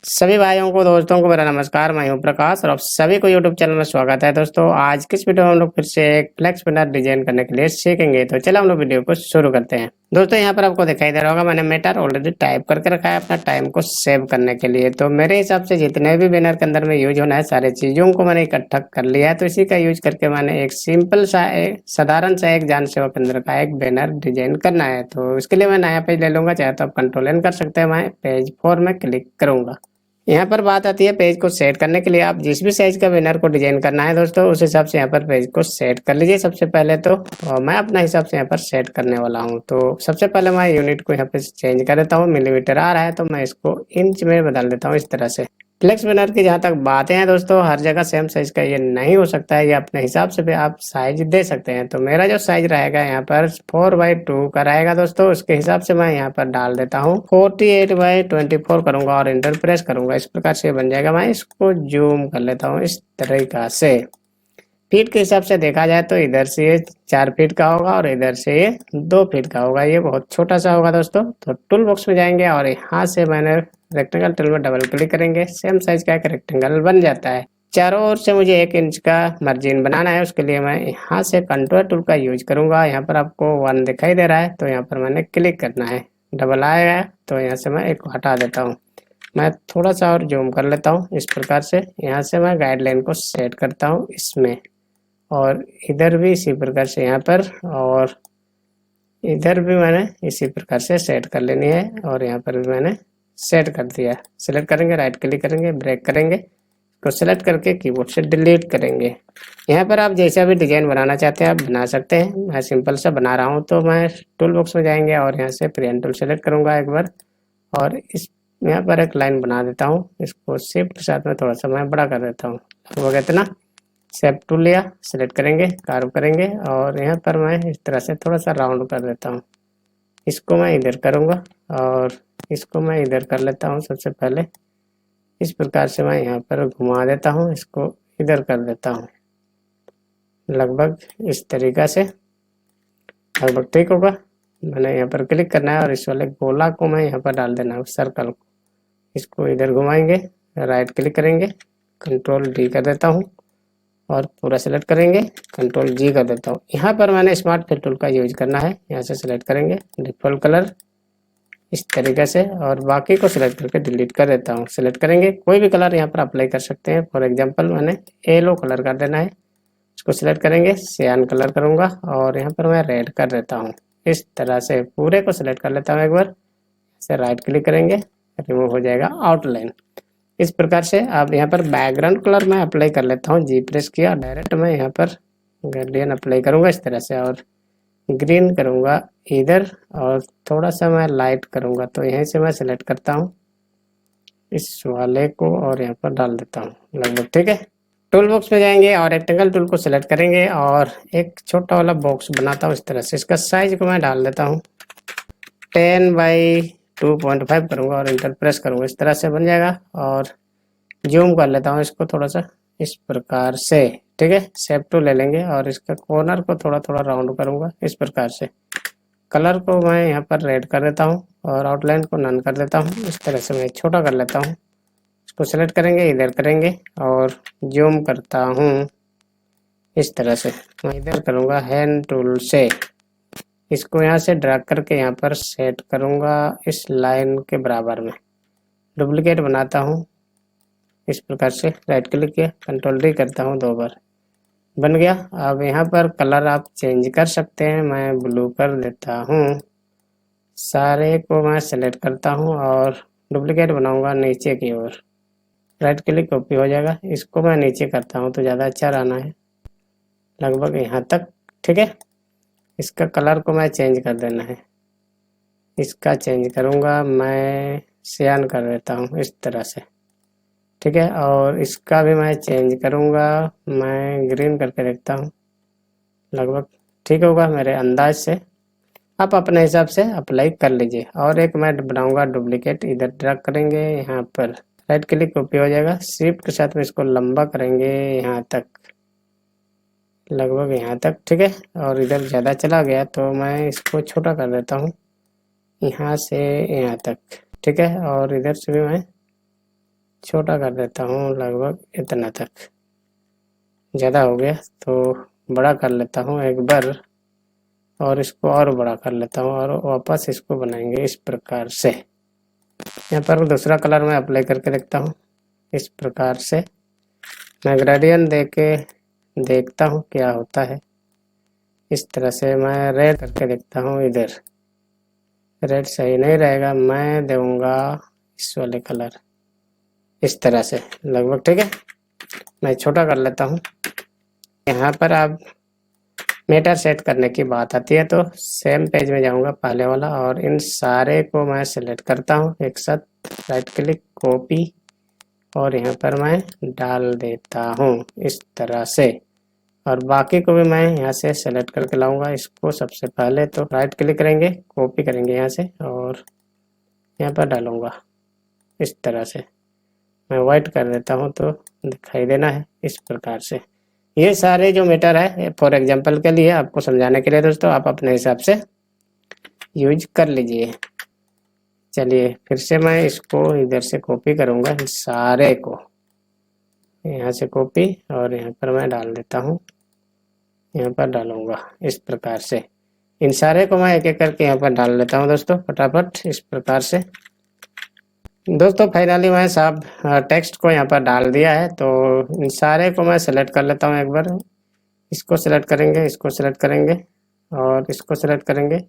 सभी भाइयों को दोस्तों को मेरा नमस्कार। मैं हूं प्रकाश और आप सभी को यूट्यूब चैनल में स्वागत है। दोस्तों आज की इस वीडियो में हम लोग फिर से एक फ्लेक्स बैनर डिजाइन करने के लिए सीखेंगे। तो चलो हम लोग वीडियो को शुरू करते हैं। दोस्तों यहाँ पर आपको दिखाई दे रहा होगा मैंने मैटर ऑलरेडी टाइप करके रखा है अपना टाइम को सेव करने के लिए। तो मेरे हिसाब से जितने भी बैनर के अंदर में यूज होना है सारी चीजों को मैंने इकट्ठा कर लिया है। तो इसी का यूज करके मैंने एक सिंपल सा साधारण सा एक जान सेवा केंद्र का एक बैनर डिजाइन करना है। तो इसके लिए मैं नया पेज ले लूंगा, चाहे तो आप कंट्रोल एन कर सकते हैं। मैं पेज 4 में क्लिक करूंगा। यहाँ पर बात आती है पेज को सेट करने के लिए। आप जिस भी साइज का बैनर को डिजाइन करना है दोस्तों उस हिसाब से यहाँ पर पेज को सेट कर लीजिए सबसे पहले तो। और मैं अपना हिसाब से यहाँ पर सेट करने वाला हूँ। तो सबसे पहले मैं यूनिट को यहाँ पे चेंज कर देता हूँ। मिलीमीटर आ रहा है तो मैं इसको इंच में बदल देता हूँ इस तरह से। फ्लेक्स बैनर की जहाँ तक बातें हैं दोस्तों, हर जगह सेम साइज का ये नहीं हो सकता है। ये अपने हिसाब से भी आप साइज दे सकते हैं। तो मेरा जो साइज रहेगा यहाँ पर 4x2 का रहेगा दोस्तों। उसके हिसाब से मैं यहाँ पर डाल देता हूँ 48x24 करूंगा और इंटर प्रेस करूंगा। इस प्रकार से बन जाएगा। मैं इसको जूम कर लेता हूँ इस तरीका से। फीट के हिसाब से देखा जाए तो इधर से ये 4 फीट का होगा और इधर से ये 2 फीट का होगा। ये बहुत छोटा सा होगा दोस्तों। तो टूल बॉक्स में जाएंगे और यहाँ से मैंने रेक्टेंगल टूल में डबल क्लिक करेंगे। सेम साइज का एक रेक्टेंगल बन जाता है। चारों ओर से मुझे 1 इंच का मार्जिन बनाना है। उसके लिए मैं यहाँ से कंटूर टूल का यूज करूंगा। यहाँ पर आपको 1 दिखाई दे रहा है तो यहाँ पर मैंने क्लिक करना है। डबल आएगा तो यहाँ से मैं एक हटा देता हूँ। मैं थोड़ा सा और जूम कर लेता हूँ इस प्रकार से। यहाँ से मैं गाइडलाइन को सेट करता हूँ इसमें, और इधर भी इसी प्रकार से यहाँ पर, और इधर भी मैंने इसी प्रकार से सेट कर लेनी है। और यहाँ पर भी मैंने सेट कर दिया। सिलेक्ट करेंगे, राइट क्लिक करेंगे, ब्रेक करेंगे, तो सिलेक्ट करके कीबोर्ड से डिलीट करेंगे। यहाँ पर आप जैसा भी डिजाइन बनाना चाहते हैं आप बना सकते हैं। मैं सिंपल सा बना रहा हूँ तो मैं टूल बॉक्स में जाएंगे और यहाँ से प्रिंट टूल सेलेक्ट करूंगा एक बार, और इस यहाँ पर एक लाइन बना देता हूँ। इसको शिफ्ट के साथ में थोड़ा सा मैं बड़ा कर देता हूँ, लगभग इतना। शेप टूल लिया, सिलेक्ट करेंगे, कार्व करेंगे, और यहाँ पर मैं इस तरह से थोड़ा सा राउंड कर देता हूँ। इसको मैं इधर करूँगा और इसको मैं इधर कर लेता हूँ। सबसे पहले इस प्रकार से मैं यहाँ पर घुमा देता हूँ, इसको इधर कर देता हूँ, लगभग इस तरीका से। लगभग ठीक होगा। मैंने यहाँ पर क्लिक करना है और इस वाले गोला को मैं यहाँ पर डाल देना है, सर्कल को। इसको इधर घुमाएंगे, राइट क्लिक करेंगे, कंट्रोल डी कर देता हूँ और पूरा सेलेक्ट करेंगे, कंट्रोल जी कर देता हूँ। यहाँ पर मैंने स्मार्ट फिल टूल का यूज करना है। यहाँ से सिलेक्ट करेंगे डिफॉल्ट कलर इस तरीके से, और बाकी को सिलेक्ट करके डिलीट कर देता हूँ। सिलेक्ट करेंगे, कोई भी कलर यहाँ पर अप्लाई कर सकते हैं। फॉर एग्जांपल मैंने येलो कलर कर देना है। इसको सिलेक्ट करेंगे, सियान कलर करूँगा और यहाँ पर मैं रेड कर देता हूँ। इस तरह से पूरे को सिलेक्ट कर लेता हूँ एक बार से, राइट क्लिक करेंगे, रिमूव हो जाएगा आउटलाइन। इस प्रकार से अब यहाँ पर बैकग्राउंड कलर मैं अप्लाई कर लेता हूँ। जी प्रेस किया, डायरेक्ट मैं यहाँ पर ग्रेडियंट अप्लाई करूँगा इस तरह से, और ग्रीन करूँगा इधर, और थोड़ा सा मैं लाइट करूँगा। तो यहीं से मैं सिलेक्ट करता हूँ इस वाले को और यहाँ पर डाल देता हूँ, लगभग ठीक है। टूल बॉक्स में जाएंगे और रेक्टेंगल टूल को सिलेक्ट करेंगे और एक छोटा वाला बॉक्स बनाता हूँ इस तरह से। इसका साइज को मैं डाल देता हूँ 10x2.5 करूँगा और इंटर प्रेस करूँगा। इस तरह से बन जाएगा। और जूम कर लेता हूँ इसको थोड़ा सा इस प्रकार से, ठीक है। शेप टूल ले लेंगे और इसका कॉर्नर को थोड़ा थोड़ा राउंड करूँगा इस प्रकार से। कलर को मैं यहाँ पर रेड कर देता हूँ और आउटलाइन को नन कर देता हूँ। इस तरह से मैं छोटा कर लेता हूँ। इसको सेलेक्ट करेंगे, इधर करेंगे और जूम करता हूँ इस तरह से। मैं इधर करूँगा हैंड टूल से, इसको यहाँ से ड्रैग करके यहाँ पर सेट करूँगा इस लाइन के बराबर में। डुप्लीकेट बनाता हूँ इस प्रकार से, राइट क्लिक किया, कंट्रोल डी करता हूँ 2 बार, बन गया। अब यहाँ पर कलर आप चेंज कर सकते हैं। मैं ब्लू कर देता हूँ। सारे को मैं सेलेक्ट करता हूँ और डुप्लीकेट बनाऊंगा नीचे की ओर। राइट क्लिक, कॉपी हो जाएगा। इसको मैं नीचे करता हूँ तो ज़्यादा अच्छा रहना है, लगभग यहाँ तक, ठीक है। इसका कलर को मैं चेंज कर देना है। इसका चेंज करूँगा, मैं सियान कर देता हूँ इस तरह से, ठीक है। और इसका भी मैं चेंज करूँगा, मैं ग्रीन करके देखता हूँ, लगभग ठीक होगा मेरे अंदाज से। आप अपने हिसाब से अप्लाई कर लीजिए। और एक मैं बनाऊँगा डुप्लीकेट, इधर ड्रैग करेंगे, यहाँ पर राइट क्लिक, कॉपी हो जाएगा। शिफ्ट के साथ में इसको लंबा करेंगे यहाँ तक, लगभग यहाँ तक, ठीक है। और इधर ज़्यादा चला गया तो मैं इसको छोटा कर देता हूँ यहाँ से यहाँ तक, ठीक है। और इधर से भी मैं छोटा कर देता हूँ लगभग इतना तक, ज़्यादा हो गया तो बड़ा कर लेता हूँ एक बार, और इसको और बड़ा कर लेता हूँ और वापस इसको बनाएंगे इस प्रकार से। यहाँ पर दूसरा कलर मैं अप्लाई करके देखता हूँ। इस प्रकार से मैं ग्रेडियंट दे के देखता हूँ क्या होता है। इस तरह से मैं रेड करके देखता हूँ। इधर रेड सही नहीं रहेगा, मैं दूंगा इस वाले कलर, इस तरह से लगभग ठीक है। मैं छोटा कर लेता हूँ। यहाँ पर अब मीटर सेट करने की बात आती है तो सेम पेज में जाऊँगा पहले वाला, और इन सारे को मैं सेलेक्ट करता हूँ एक साथ, राइट क्लिक, कॉपी, और यहाँ पर मैं डाल देता हूँ इस तरह से। और बाकी को भी मैं यहाँ से सेलेक्ट करके लाऊंगा। इसको सबसे पहले तो राइट क्लिक करेंगे, कॉपी करेंगे यहाँ से और यहाँ पर डालूंगा इस तरह से। मैं वाइट कर देता हूँ तो दिखाई देना है इस प्रकार से। ये सारे जो मीटर है फॉर एग्जांपल के लिए आपको समझाने के लिए दोस्तों, आप अपने हिसाब से यूज कर लीजिए। चलिए फिर से मैं इसको इधर से कॉपी करूँगा, सारे को यहाँ से कॉपी, और यहाँ पर मैं डाल देता हूँ, यहाँ पर डालूंगा इस प्रकार से। इन सारे को मैं एक एक करके यहाँ पर डाल लेता हूँ दोस्तों फटाफट इस प्रकार से। दोस्तों फाइनली मैं सब टेक्स्ट को यहाँ पर डाल दिया है, तो इन सारे को मैं सेलेक्ट कर लेता हूँ एक बार। इसको सेलेक्ट करेंगे, इसको सेलेक्ट करेंगे, और इसको सेलेक्ट करेंगे,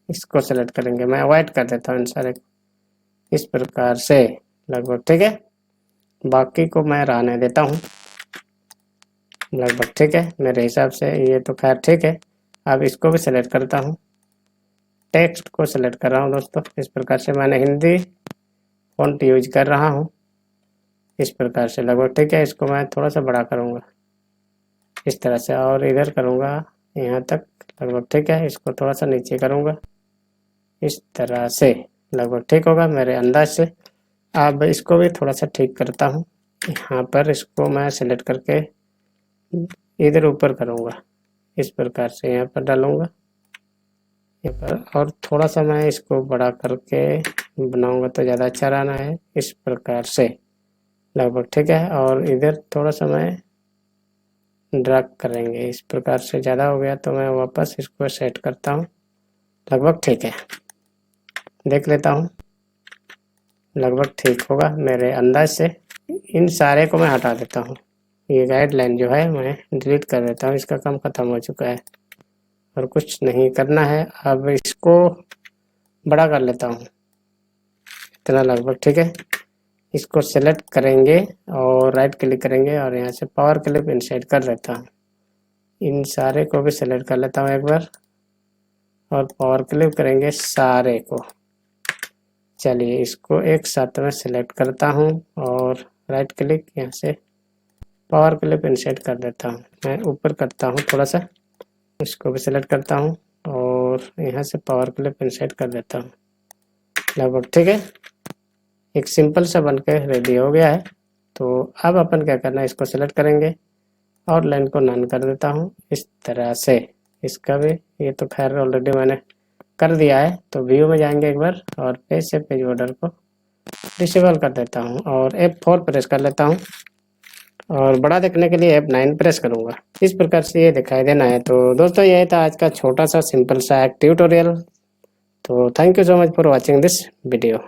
इसको सेलेक्ट करेंगे। मैं वाइट कर देता हूँ इन सारे को इस प्रकार से लगभग ठीक है। बाकी को मैं रहने देता हूँ लगभग ठीक है मेरे हिसाब से। ये तो खैर ठीक है। अब इसको भी सेलेक्ट करता हूँ, टेक्स्ट को सेलेक्ट कर रहा हूँ दोस्तों इस प्रकार से। मैंने हिंदी फॉन्ट यूज कर रहा हूँ इस प्रकार से लगभग ठीक है। इसको मैं थोड़ा सा बड़ा करूँगा इस तरह से, और इधर करूँगा यहाँ तक लगभग ठीक है। इसको थोड़ा सा नीचे करूँगा इस तरह से लगभग ठीक होगा मेरे अंदाज से। अब इसको भी थोड़ा सा ठीक करता हूँ। यहाँ पर इसको मैं सेलेक्ट करके इधर ऊपर करूँगा इस प्रकार से, यहाँ पर डालूँगा यहाँ पर, और थोड़ा सा मैं इसको बड़ा करके बनाऊँगा तो ज़्यादा अच्छा रहना है इस प्रकार से लगभग ठीक है। और इधर थोड़ा सा मैं ड्रैग करेंगे इस प्रकार से, ज़्यादा हो गया तो मैं वापस इसको सेट करता हूँ लगभग ठीक है। देख लेता हूँ लगभग ठीक होगा मेरे अंदाज से। इन सारे को मैं हटा देता हूँ, ये गाइडलाइन जो है मैं डिलीट कर देता हूँ, इसका काम ख़त्म हो चुका है और कुछ नहीं करना है। अब इसको बड़ा कर लेता हूँ इतना लगभग ठीक है। इसको सेलेक्ट करेंगे और राइट क्लिक करेंगे और यहाँ से पावर क्लिप इंसर्ट कर देता हूँ। इन सारे को भी सेलेक्ट कर लेता हूँ एक बार और पावर क्लिप करेंगे सारे को। चलिए इसको एक साथ में सेलेक्ट करता हूँ और राइट क्लिक, यहाँ से पावर क्लिप इंसर्ट कर देता हूँ। मैं ऊपर करता हूँ थोड़ा सा, इसको भी सेलेक्ट करता हूँ और यहाँ से पावर क्लिप इंसर्ट कर देता हूँ लगभग ठीक है। एक सिंपल सा बनके रेडी हो गया है। तो अब अपन क्या करना है, इसको सेलेक्ट करेंगे और लाइन को नन कर देता हूँ इस तरह से। इसका भी ये तो खैर ऑलरेडी मैंने कर दिया है, तो व्यू में जाएंगे एक बार और पेज से पेज बॉर्डर को डिसेबल कर देता हूँ और F4 प्रेस कर लेता हूँ और बड़ा देखने के लिए F9 प्रेस करूँगा। इस प्रकार से ये दिखाई देना है। तो दोस्तों यही था आज का छोटा सा सिंपल सा एक ट्यूटोरियल। तो thank you so much for watching this video.